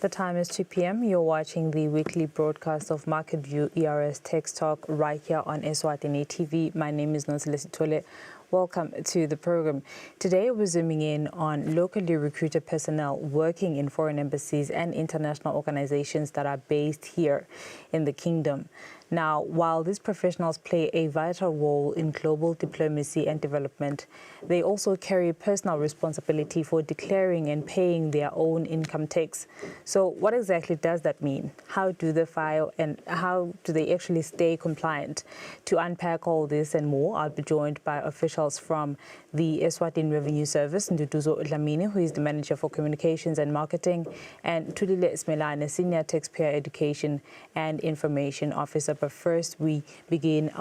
The time is 2 p.m. You're watching the weekly broadcast of Market View ERS Text Talk right here on Eswatini TV. My name is Nonselesi Tole. Welcome to the program. Today we're zooming in on locally recruited personnel working in foreign embassies and international organizations that are based here in the kingdom. Now, while these professionals play a vital role in global diplomacy and development, they also carry personal responsibility for declaring and paying their own income tax. So what exactly does that mean? How do they file and how do they actually stay compliant? To unpack all this and more, I'll be joined by officials from the Eswatini Revenue Service, Nduduzo Dlamini, who is the Manager for Communications and Marketing, and Tulile Smelane, Senior Taxpayer Education and Information Officer. But first, we begin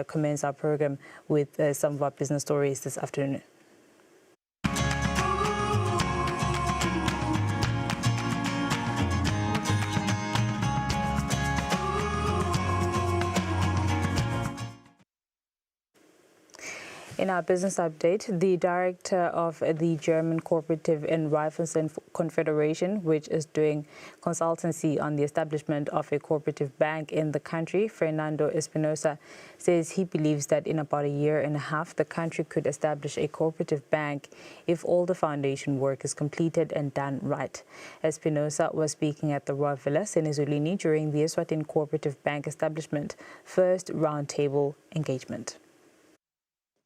commence our program with some of our business stories this afternoon. In our business update, the director of the German Cooperative and Raiffeisen Confederation, which is doing consultancy on the establishment of a cooperative bank in the country, Fernando Espinosa, says he believes that in about a year and a half, the country could establish a cooperative bank if all the foundation work is completed and done right. Espinosa was speaking at the Royal Villas in Eswatini during the Eswatini Cooperative Bank Establishment First Roundtable engagement.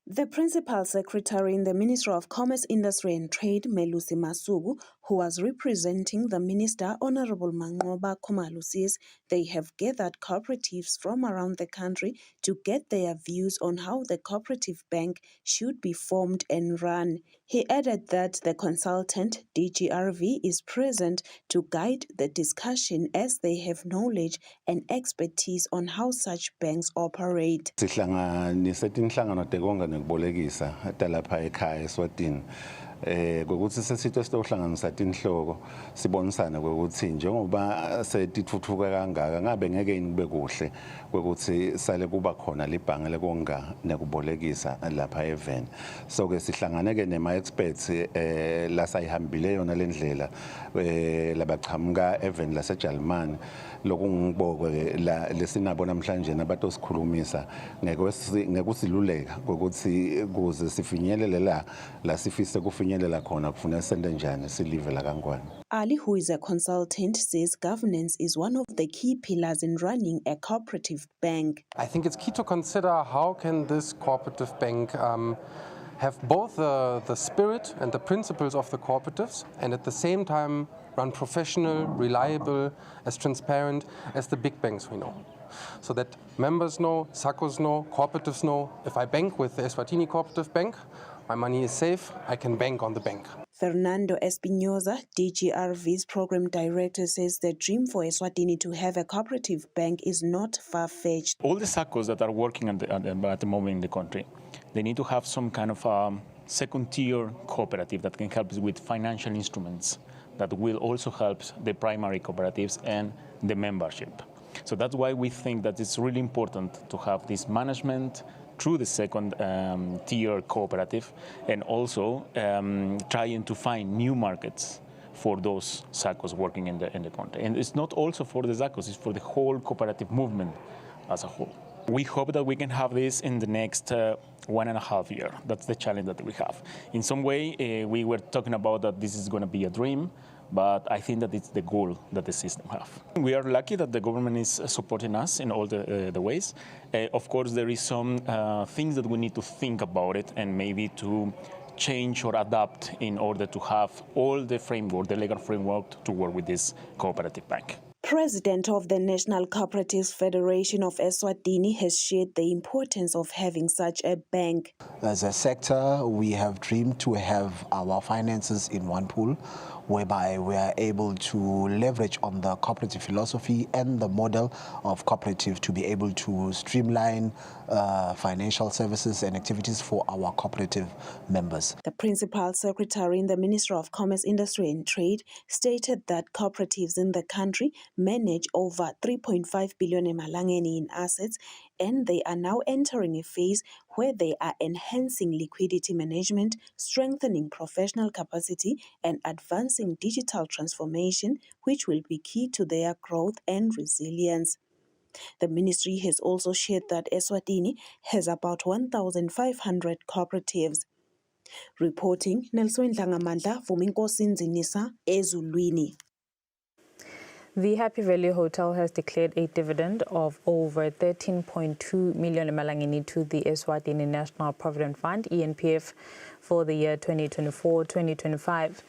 The Principal Secretary in the Ministry of Commerce, Industry and Trade, Melusi Masuku, who was representing the Minister, Honorable Mangoba Kumalu, says they have gathered cooperatives from around the country to get their views on how the cooperative bank should be formed and run. He added that the consultant, DGRV, is present to guide the discussion as they have knowledge and expertise on how such banks operate. Nekubolekisa talapha ekhaya eSwatini ukuthi sesitho sitohlanganisa tinhloko sibonisana ukuthi njengoba setithuthuka kangaka ngabe ngeke kube kuhle ukuthi sale kuba khona libhange lekonga nekubolekisa lapha eVen. So ke sihlangane ke nema experts la sayihambile yona lendlela labaqhamuka eVen laseJalimani lokungibokwe la lesinabo namhlanje nabatosikhulumisa ngekusiluleka ukuthi kuze sifinyelele la sifise kufinyelela khona kufuna sende njani silive la kangwane. Ali, who is a consultant, says governance is one of the key pillars in running a cooperative bank. I think it's key to consider how can this cooperative bank have both the spirit and the principles of the cooperatives and at the same time run professional, reliable, as transparent as the big banks we know. So that members know, SACCOs know, cooperatives know, if I bank with the Eswatini Cooperative Bank, my money is safe, I can bank on the bank. Fernando Espinosa, DGRV's program director, says the dream for Eswatini to have a cooperative bank is not far-fetched. All the SACCOs that are working at the moment in the country, they need to have some kind of second-tier cooperative that can help with financial instruments that will also help the primary cooperatives and the membership. So that's why we think that it's really important to have this management through the second tier cooperative and also trying to find new markets for those SACCOs working in the country. And it's not also for the SACCOs, it's for the whole cooperative movement as a whole. We hope that we can have this in the next 1.5 years. That's the challenge that we have. In some way, we were talking about that this is going to be a dream, but I think that it's the goal that the system have. We are lucky that the government is supporting us in all the ways. Of course, there is some things that we need to think about it and maybe to change or adapt in order to have all the framework, the legal framework to work with this cooperative bank. President of the National Cooperatives Federation of Eswatini has shared the importance of having such a bank. As a sector, we have dreamed to have our finances in one pool, whereby we are able to leverage on the cooperative philosophy and the model of cooperative to be able to streamline financial services and activities for our cooperative members. The Principal Secretary in the Ministry of Commerce, Industry and Trade stated that cooperatives in the country manage over 3.5 billion emalangeni in assets and they are now entering a phase where they are enhancing liquidity management, strengthening professional capacity, and advancing digital transformation, which will be key to their growth and resilience. The ministry has also shared that Eswatini has about 1,500 cooperatives. Reporting, Nelson Dlangamandla, Vuminkosi Nzinisa, Ezulwini. The Happy Valley Hotel has declared a dividend of over 13.2 million emalangeni to the Eswatini National Provident Fund, ENPF, for the year 2024-2025.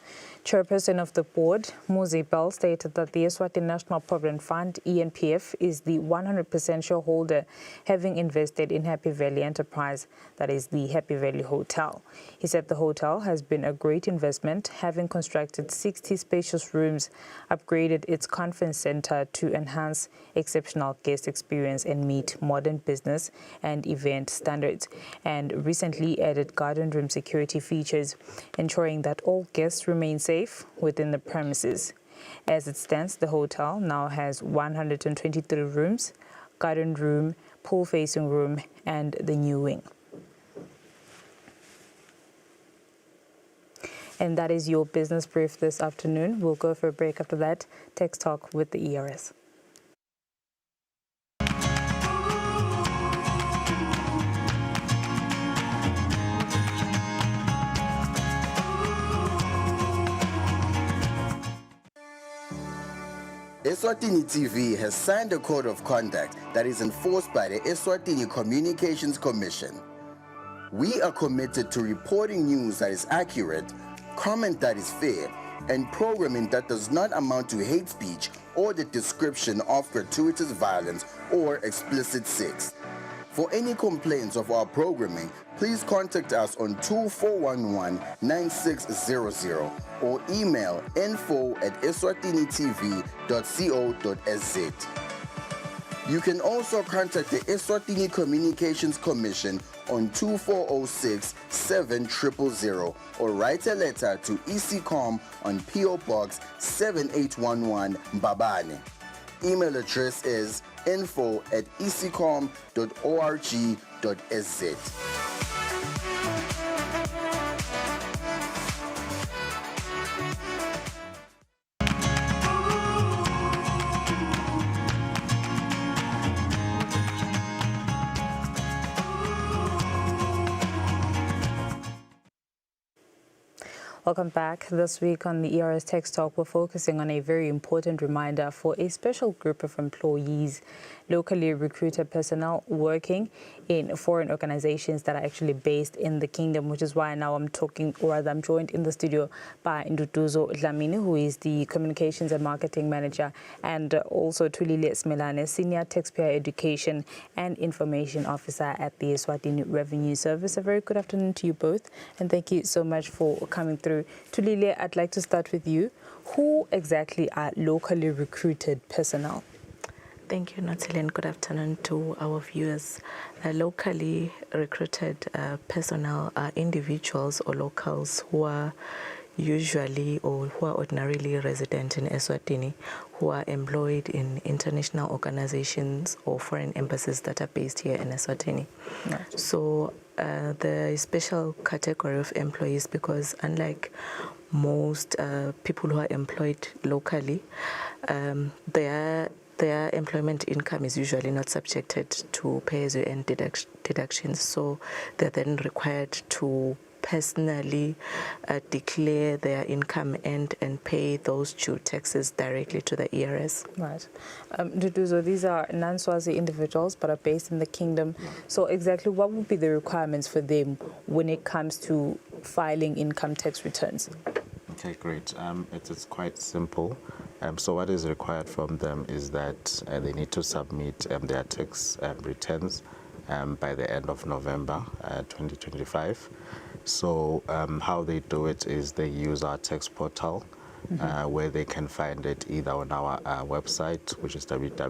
Chairperson of the board, Muzi Bell, stated that the Eswatini National Provident Fund, ENPF, is the 100% shareholder, having invested in Happy Valley Enterprise, that is the Happy Valley Hotel. He said the hotel has been a great investment, having constructed 60 spacious rooms, upgraded its conference center to enhance exceptional guest experience and meet modern business and event standards, and recently added garden room security features, ensuring that all guests remain safe within the premises. As it stands, the hotel now has 123 rooms, garden room, pool-facing room, and the new wing. And that is your business brief this afternoon. We'll go for a break after that. Tech Talk with the ERS. Eswatini TV has signed a code of conduct that is enforced by the Eswatini Communications Commission. We are committed to reporting news that is accurate, comment that is fair, and programming that does not amount to hate speech or the description of gratuitous violence or explicit sex. For any complaints of our programming, please contact us on 2411-9600 or email info@eswatinitv.co.za. You can also contact the Eswatini Communications Commission on 2406-7000 or write a letter to ECCOM on PO Box 7811 Mbabane. Email address is info@ecom.org.sz. Welcome back. This week on the ERS Tech Talk, we're focusing on a very important reminder for a special group of employees, locally recruited personnel working in foreign organizations that are actually based in the kingdom, which is why now I'm joined in the studio by Nduduzo Dlamini, who is the Communications and Marketing Manager, and also Tulile Smelane, Senior Taxpayer Education and Information Officer at the Eswatini Revenue Service. A very good afternoon to you both, and thank you so much for coming through. Tulile, I'd like to start with you. Who exactly are locally recruited personnel? Thank you, Natalie, and good afternoon to our viewers. Locally recruited personnel are individuals or locals who are usually or who are ordinarily resident in Eswatini, who are employed in international organizations or foreign embassies that are based here in Eswatini. Right. So the special category of employees, because unlike most people who are employed locally, their employment income is usually not subjected to pay-as-you-earn deductions, so they're then required to personally declare their income and pay those due taxes directly to the ERS. Right. Duduzo, these are non-Swazi individuals but are based in the kingdom. So exactly what would be the requirements for them when it comes to filing income tax returns? Okay, great. It's quite simple. So what is required from them is that they need to submit their tax returns by the end of November 2025. So how they do it is they use our tax portal, where they can find it either on our website, which is www.ers.org.sz,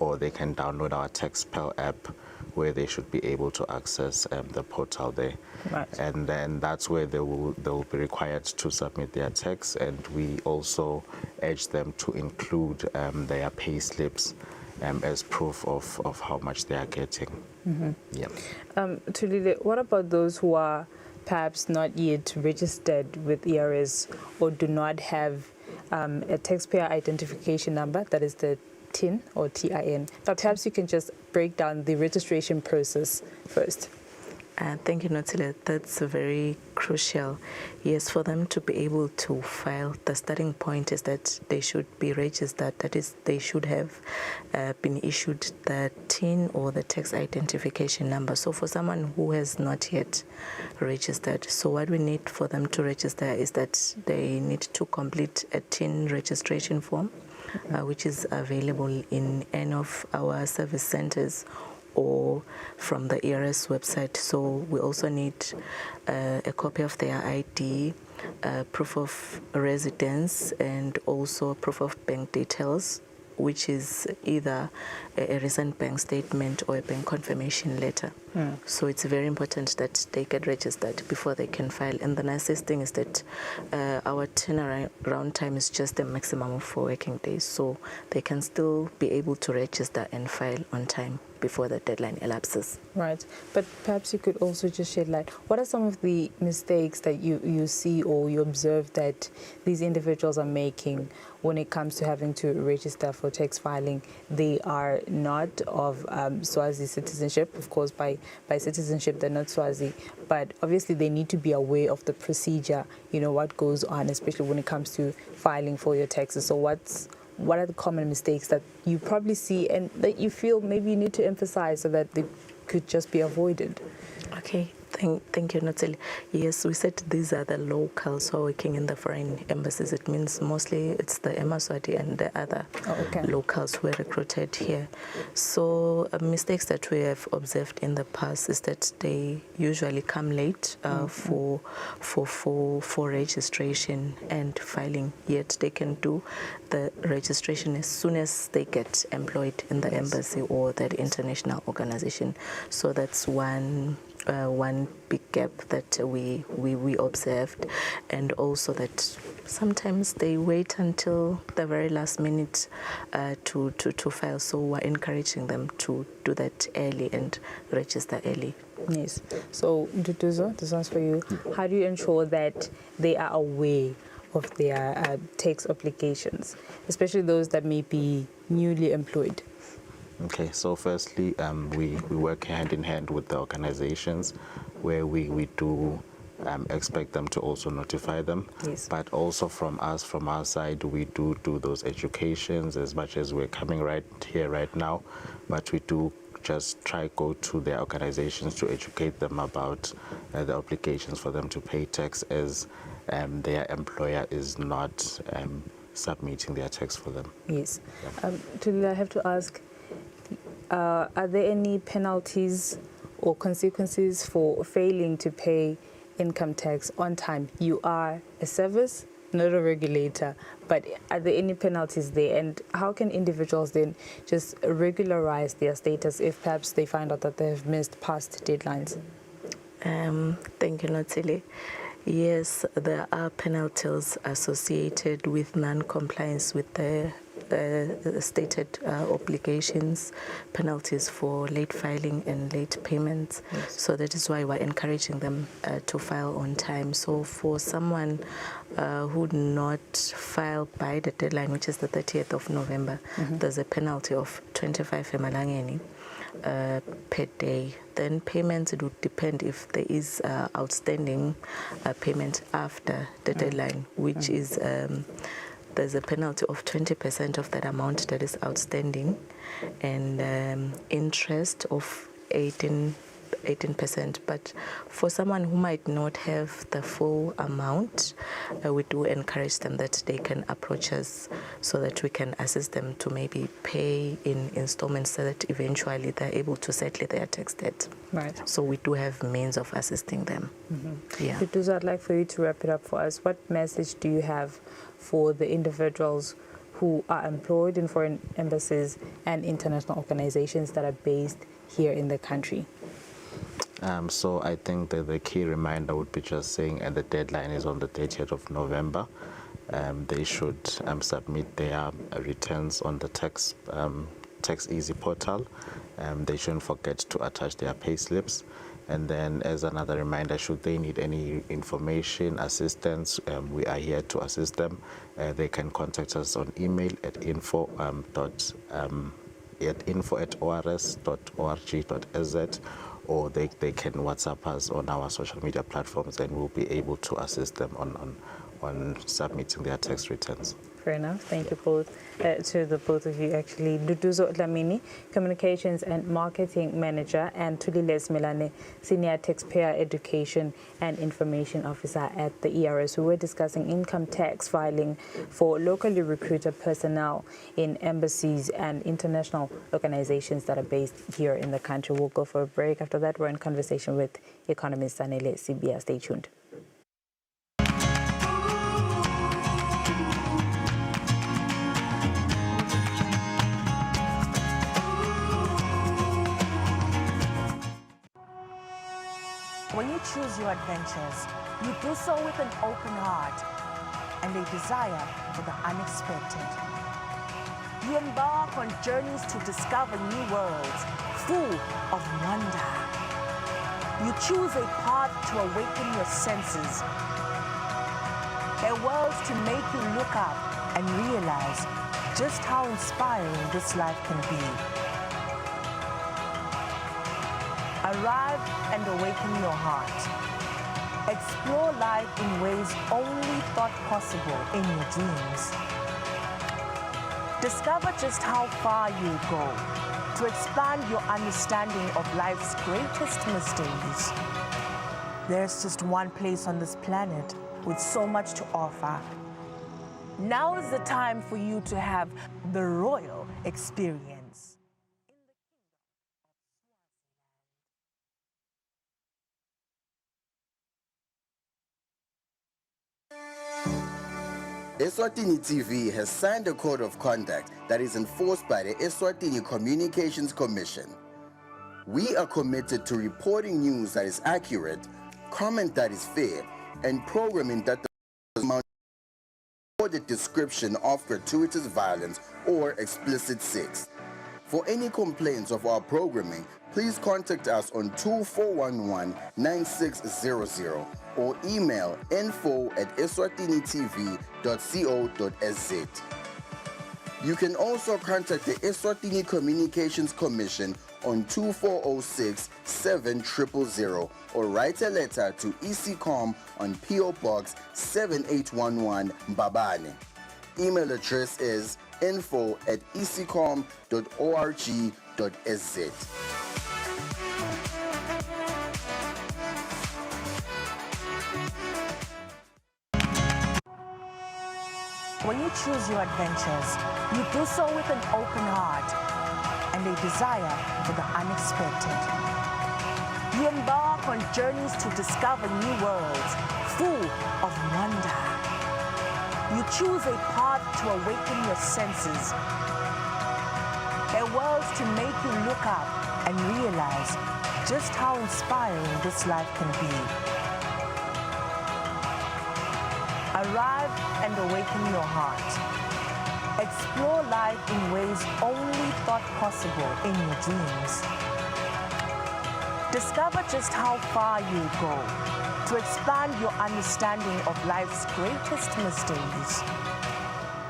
or they can download our TaxPel app, where they should be able to access the portal there. Right. And then that's where they will be required to submit their tax, and we also urge them to include their pay slips as proof of how much they are getting. Yeah. Tulile, what about those who are perhaps not yet registered with ERS or do not have a taxpayer identification number, that is the TIN or TIN? But perhaps you can just break down the registration process first. Thank you, Notile. That's very crucial. Yes, for them to be able to file, the starting point is that they should be registered. That is, they should have been issued the TIN or the tax identification number. So for someone who has not yet registered, so what we need for them to register is that they need to complete a TIN registration form, which is available in any of our service centers or from the ERS website. So we also need a copy of their ID, proof of residence, and also proof of bank details, which is either a recent bank statement or a bank confirmation letter. So it's very important that they get registered before they can file. And the nicest thing is that our turnaround time is just a maximum of 4 working days. So they can still be able to register and file on time before the deadline elapses. Right. But perhaps you could also just shed light. What are some of the mistakes that you see or you observe that these individuals are making when it comes to having to register for tax filing? They are not of Swazi citizenship. Of course, by citizenship, they're not Swazi. But obviously, they need to be aware of the procedure, what goes on, especially when it comes to filing for your taxes. So what are the common mistakes that you probably see and that you feel maybe you need to emphasize so that they could just be avoided? Okay, thank you, Natalie. Yes, we said these are the locals who are working in the foreign embassies. It means mostly it's the Eswatini and the other locals who are recruited here. So mistakes that we have observed in the past is that they usually come late for registration and filing, yet they can do the registration as soon as they get employed in the embassy or that international organization. So that's one big gap that we observed, and also that sometimes they wait until the very last minute to file. So we're encouraging them to do that early and register early. Yes. So Nduduzo, this one's for you. How do you ensure that they are aware of their tax obligations, especially those that may be newly employed? Okay, so firstly, we work hand in hand with the organizations where we do expect them to also notify them. Yes. But also from our side, we do those educations as much as we're coming right here, right now. But we do just try go to their organizations to educate them about the obligations for them to pay tax as their employer is not submitting their tax for them. Yes. Tulile, I have to ask, are there any penalties or consequences for failing to pay income tax on time? You are a service, not a regulator, but are there any penalties there? And how can individuals then just regularize their status if perhaps they find out that they have missed past deadlines? Thank you, Natalie. Yes, there are penalties associated with non-compliance with the stated obligations, penalties for late filing and late payments. Yes. So that is why we're encouraging them to file on time. So for someone who did not file by the deadline, which is the 30th of November, there's a penalty of 25 emalangeni per day. Then payments, it would depend if there is outstanding payment after the deadline, which is there's a penalty of 20% of that amount that is outstanding, and interest of 18%. But for someone who might not have the full amount, we do encourage them that they can approach us so that we can assist them to maybe pay in installments so that eventually they're able to settle their tax debt. Right. So we do have means of assisting them. Yeah. Nduduzo, I'd like for you to wrap it up for us. What message do you have for the individuals who are employed in foreign embassies and international organizations that are based here in the country? So I think that the key reminder would be just saying, and the deadline is on the 30th of November. They should submit their returns on the tax Tax Easy portal. They shouldn't forget to attach their pay slips. And then as another reminder, should they need any information, assistance, we are here to assist them. They can contact us on email at info@ors.org.sz, or they can WhatsApp us on our social media platforms, and we'll be able to assist them on submitting their tax returns. Fair enough. Thank you both, to the both of you, actually. Duduzo Dlamini, Communications and Marketing Manager, and Tuliles Melane, Senior Taxpayer Education and Information Officer at the ERS. We were discussing income tax filing for locally recruited personnel in embassies and international organizations that are based here in the country. We'll go for a break. After that, we're in conversation with economist Sanele Sibia. Stay tuned. When you choose your adventures, you do so with an open heart and a desire for the unexpected. You embark on journeys to discover new worlds full of wonder. You choose a path to awaken your senses, a world to make you look up and realize just how inspiring this life can be. Arrive and awaken your heart. Explore life in ways only thought possible in your dreams. Discover just how far you go to expand your understanding of life's greatest mysteries. There's just one place on this planet with so much to offer. Now is the time for you to have the royal experience. Eswatini TV has signed a code of conduct that is enforced by the Eswatini Communications Commission. We are committed to reporting news that is accurate, comment that is fair, and programming that does not or the description of gratuitous violence or explicit sex. For any complaints of our programming, please contact us on 2411-9600 or email info@eswatinitv.co.sz. You can also contact the Eswatini Communications Commission on 2406-7000 or write a letter to ECCOM on PO Box 7811 Mbabane. Email address is info@ecom.org.sz. When you choose your adventures, you do so with an open heart and a desire for the unexpected. You embark on journeys to discover new worlds full of wonder. You choose a path to awaken your senses, a world to make you look up and realize just how inspiring this life can be. Arrive and awaken your heart. Explore life in ways only thought possible in your dreams. Discover just how far you go to expand your understanding of life's greatest mysteries.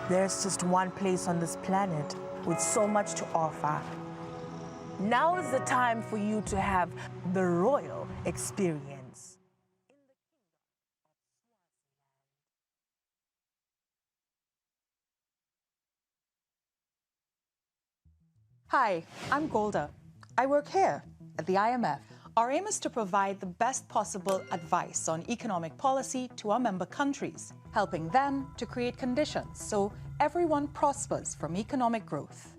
There's just one place on this planet with so much to offer. Now is the time for you to have the royal experience. Hi, I'm Golda. I work here at the IMF. Our aim is to provide the best possible advice on economic policy to our member countries, helping them to create conditions so everyone prospers from economic growth.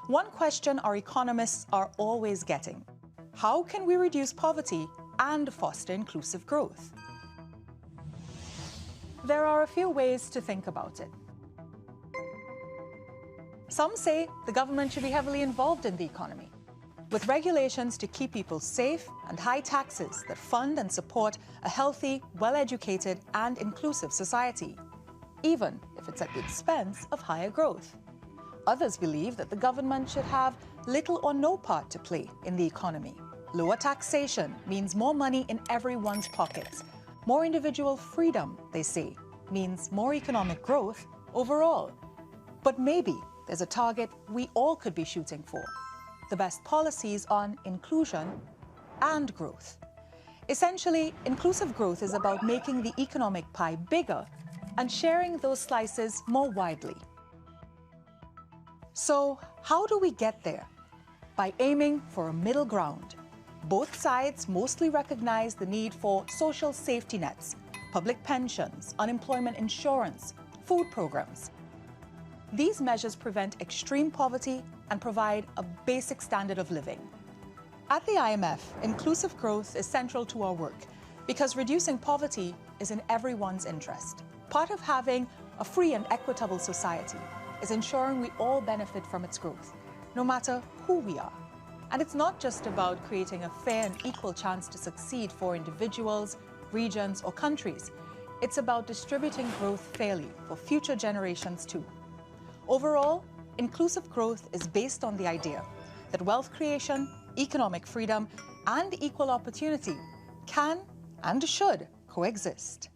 One question our economists are always getting: how can we reduce poverty and foster inclusive growth? There are a few ways to think about it. Some say the government should be heavily involved in the economy, with regulations to keep people safe and high taxes that fund and support a healthy, well-educated and inclusive society, even if it's at the expense of higher growth. Others believe that the government should have little or no part to play in the economy. Lower taxation means more money in everyone's pockets. More individual freedom, they say, means more economic growth overall. But maybe there's a target we all could be shooting for: the best policies on inclusion and growth. Essentially, inclusive growth is about making the economic pie bigger and sharing those slices more widely. So, how do we get there? By aiming for a middle ground. Both sides mostly recognize the need for social safety nets, public pensions, unemployment insurance, food programs. These measures prevent extreme poverty and provide a basic standard of living. At the IMF, inclusive growth is central to our work because reducing poverty is in everyone's interest. Part of having a free and equitable society is ensuring we all benefit from its growth, no matter who we are. And it's not just about creating a fair and equal chance to succeed for individuals, regions, or countries. It's about distributing growth fairly for future generations too. Overall, inclusive growth is based on the idea that wealth creation, economic freedom, and equal opportunity can and should coexist.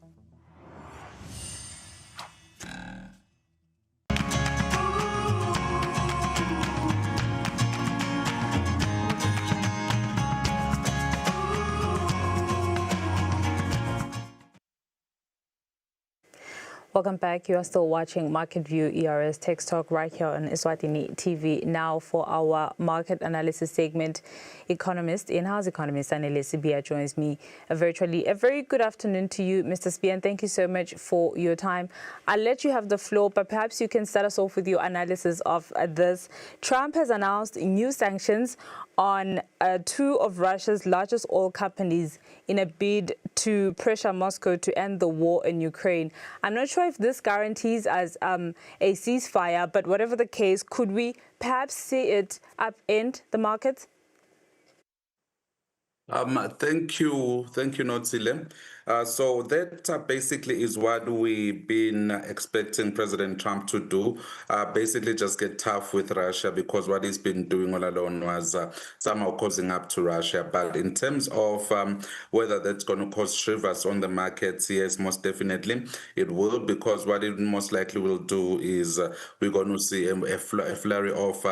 Welcome back. You are still watching Market View ERS Tech Talk right here on Eswatini TV. Now for our market analysis segment, in-house economist Anele Sibia joins me virtually. A very good afternoon to you, Mr. Sibia, and thank you so much for your time. I'll let you have the floor, but perhaps you can start us off with your analysis of this. Trump has announced new sanctions on two of Russia's largest oil companies in a bid to pressure Moscow to end the war in Ukraine. I'm not sure if this guarantees us a ceasefire, but whatever the case, could we perhaps see it upend the markets? Thank you, Notsile. So that basically is what we've been expecting President Trump to do, basically just get tough with Russia, because what he's been doing all along was somehow causing up to Russia. But in terms of whether that's going to cause shivers on the markets, yes, most definitely it will, because what it most likely will do is we're going to see a flurry of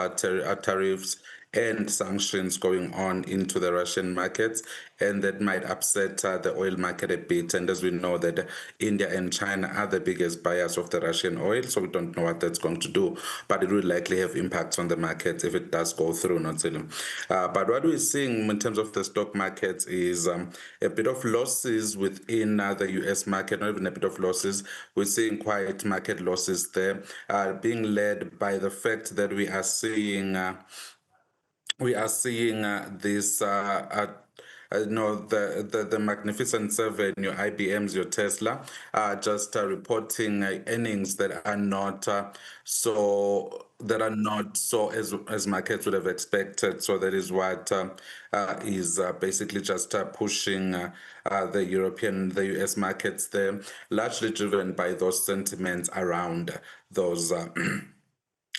tariffs and sanctions going on into the Russian markets, and that might upset the oil market a bit. And as we know that India and China are the biggest buyers of the Russian oil, so we don't know what that's going to do, but it will likely have impacts on the markets if it does go through, not selling. But what we're seeing in terms of the stock markets is a bit of losses within the US market, not even a bit of losses. We're seeing quiet market losses there, being led by the fact that we are seeing this the Magnificent Seven, your IBMs, your Tesla, just reporting earnings that are not so as markets would have expected. So that is what is basically just pushing the US markets there, largely driven by those sentiments around those.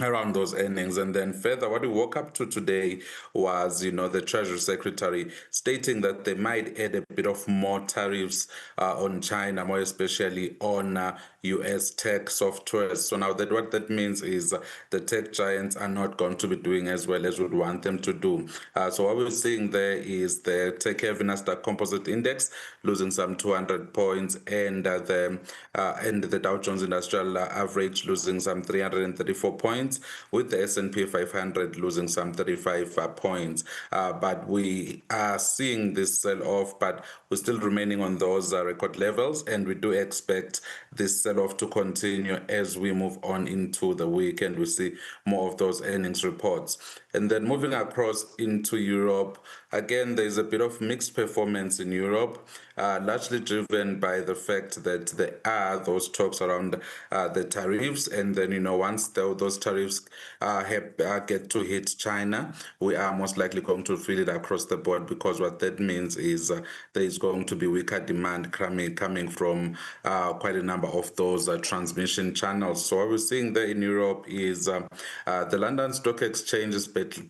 Around those earnings. And then further, what we woke up to today was, the Treasury Secretary stating that they might add a bit of more tariffs on China, more especially on US tech software. So now what that means is the tech giants are not going to be doing as well as we'd want them to do. So what we're seeing there is the tech-heavy Nasdaq Composite Index losing some 200 points, and the Dow Jones Industrial Average losing some 334 points, with the S&P 500 losing some 35 points. But we are seeing this sell-off, but we're still remaining on those record levels, and we do expect this sell-off to continue as we move on into the week and we see more of those earnings reports. And then moving across into Europe, Again, there's a bit of mixed performance in Europe, largely driven by the fact that there are those talks around the tariffs, and then once those tariffs get to hit China, we are most likely going to feel it across the board, because what that means is there is going to be weaker demand coming from quite a number of those transmission channels. So what we're seeing there in Europe is the London Stock Exchange is basically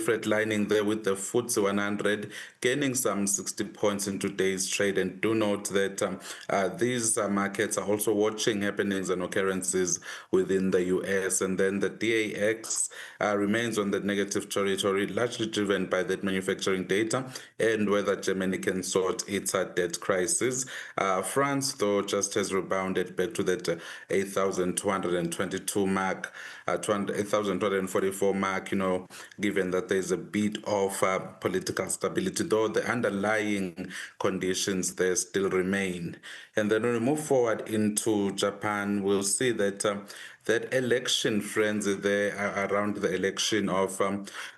flatlining there, with the FTSE 100 gaining some 60 points in today's trade. And do note that these markets are also watching happenings and occurrences within the US. And then the DAX remains on the negative territory, largely driven by that manufacturing data and whether Germany can sort its debt crisis. France, though, just has rebounded back to that 8,222 mark, 8,244 mark, given that there's a bit of political stability, though the underlying conditions there still remain. And then when we move forward into Japan, we'll see that that election frenzy there around the election of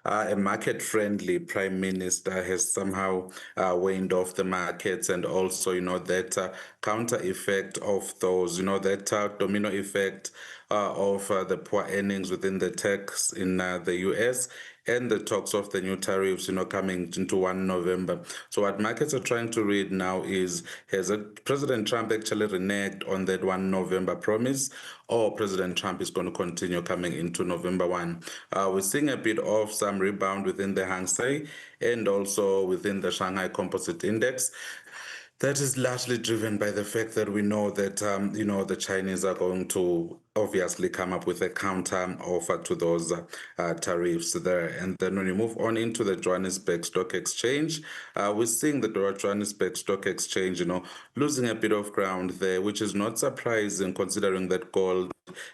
a market-friendly prime minister has somehow waned off the markets, and also, that counter effect of those, that domino effect of the poor earnings within the techs in the US, and the talks of the new tariffs, coming into 1 November. So what markets are trying to read now is, has President Trump actually reneged on that 1 November promise, or President Trump is going to continue coming into November 1? We're seeing a bit of some rebound within the Hang Seng and also within the Shanghai Composite Index. That is largely driven by the fact that we know that, the Chinese are going to obviously come up with a counter offer to those tariffs there. And then when you move on into the Johannesburg Stock Exchange, we're seeing the Johannesburg Stock Exchange, losing a bit of ground there, which is not surprising considering that gold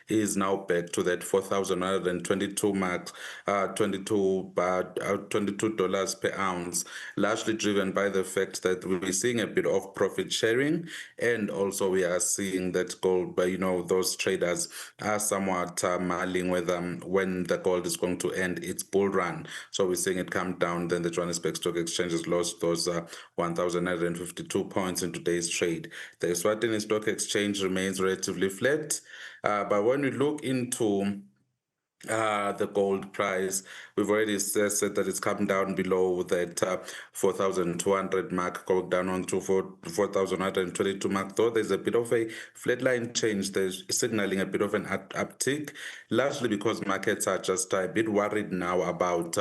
is now back to that 4,122 mark, $22 per ounce, largely driven by the fact that we're seeing a bit of profit sharing, and also we are seeing that gold, those traders are somewhat mulling whether when the gold is going to end its bull run. So we're seeing it come down. Then the Johannesburg Stock Exchange has lost those 1,952 points in today's trade. The Eswatini Stock Exchange remains relatively flat. But when we look into the gold price, we've already said that it's come down below that 4,200 mark, going down on to 4,122 mark, though there's a bit of a flatline change. There's signaling a bit of an uptick, largely because markets are just a bit worried now about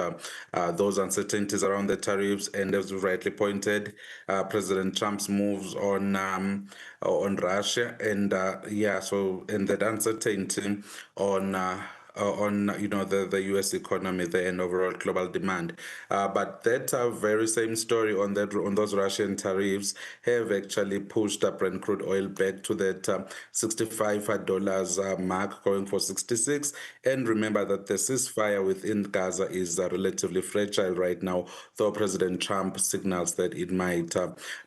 those uncertainties around the tariffs, and as you rightly pointed, President Trump's moves on Russia, and and that uncertainty on the US economy there and overall global demand. But that very same story on those Russian tariffs have actually pushed up Brent crude oil back to that $65 mark, going for 66. And remember that the ceasefire within Gaza is relatively fragile right now, though President Trump signals that it might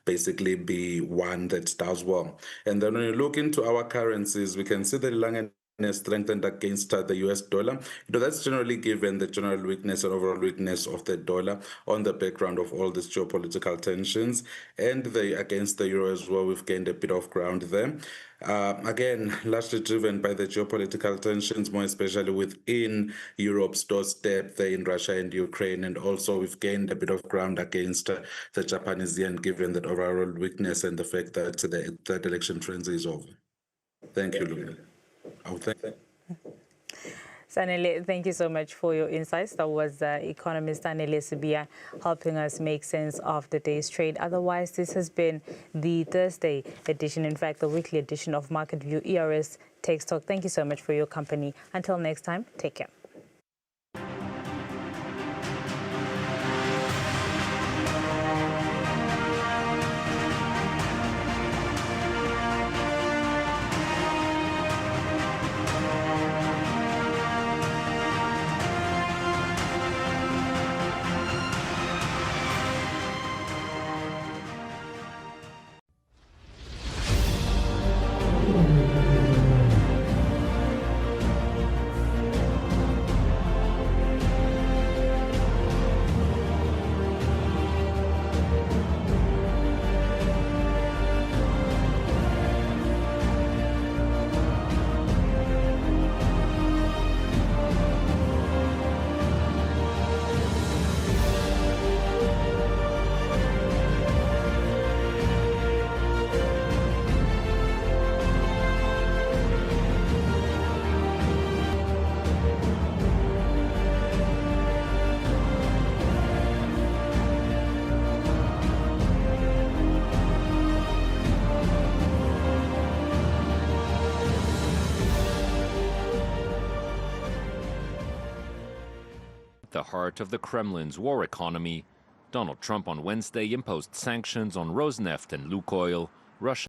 basically be one that does well. And then when you look into our currencies, we can see the Langen has strengthened against the US dollar. That's generally given the general weakness and overall weakness of the dollar on the background of all these geopolitical tensions, and against the euro as well, we've gained a bit of ground there. Again, largely driven by the geopolitical tensions, more especially within Europe's doorstep there in Russia and Ukraine, and also we've gained a bit of ground against the Japanese yen, given that overall weakness and the fact that that election frenzy is over. Thank you, Luke. Sanele, thank you so much for your insights. That was economist Sanele Sibia helping us make sense of the day's trade. Otherwise, this has been the Thursday edition, in fact, the weekly edition of Market View ERS Tech Talk. Thank you so much for your company. Until next time, take care. the heart of the Kremlin's war economy. Donald Trump on Wednesday imposed sanctions on Rosneft and Lukoil, Russia.